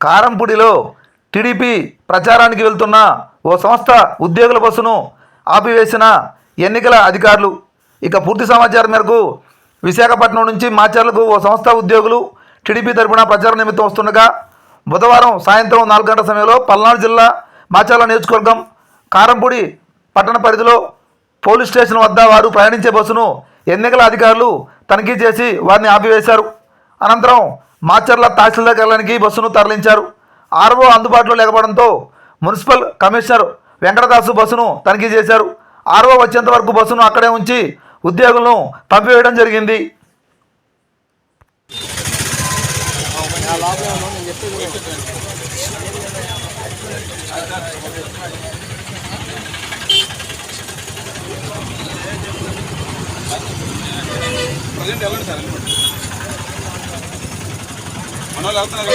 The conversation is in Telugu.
కారంపూడిలో టీడీపీ ప్రచారానికి వెళ్తున్న ఓ సంస్థ ఉద్యోగుల బస్సును ఆపివేసిన ఎన్నికల అధికారులు. ఇక పూర్తి సమాచారం మేరకు విశాఖపట్నం నుంచి మాచర్లకు ఓ సంస్థ ఉద్యోగులు టీడీపీ తరపున ప్రచారం నిమిత్తం వస్తుండగా బుధవారం సాయంత్రం 4 గంటల సమయంలో పల్నాడు జిల్లా మాచర్ల నియోజకవర్గం కారంపూడి పట్టణ పరిధిలో పోలీస్ స్టేషన్ వద్ద వారు ప్రయాణించే బస్సును ఎన్నికల అధికారులు తనిఖీ చేసి వారిని ఆపివేశారు. అనంతరం మాచర్ల తహసీల్దార్ కార్యాలయానికి బస్సును తరలించారు. ఆర్ఓ అందుబాటులో లేకపోవడంతో మున్సిపల్ కమిషనర్ వెంకటదాసు బస్సును తనిఖీ చేశారు. ఆర్ఓ వచ్చేంత వరకు బస్సును అక్కడే ఉంచి ఉద్యోగులను పంపివేయడం జరిగింది. మనోళ్ళు వెళ్తున్నారు.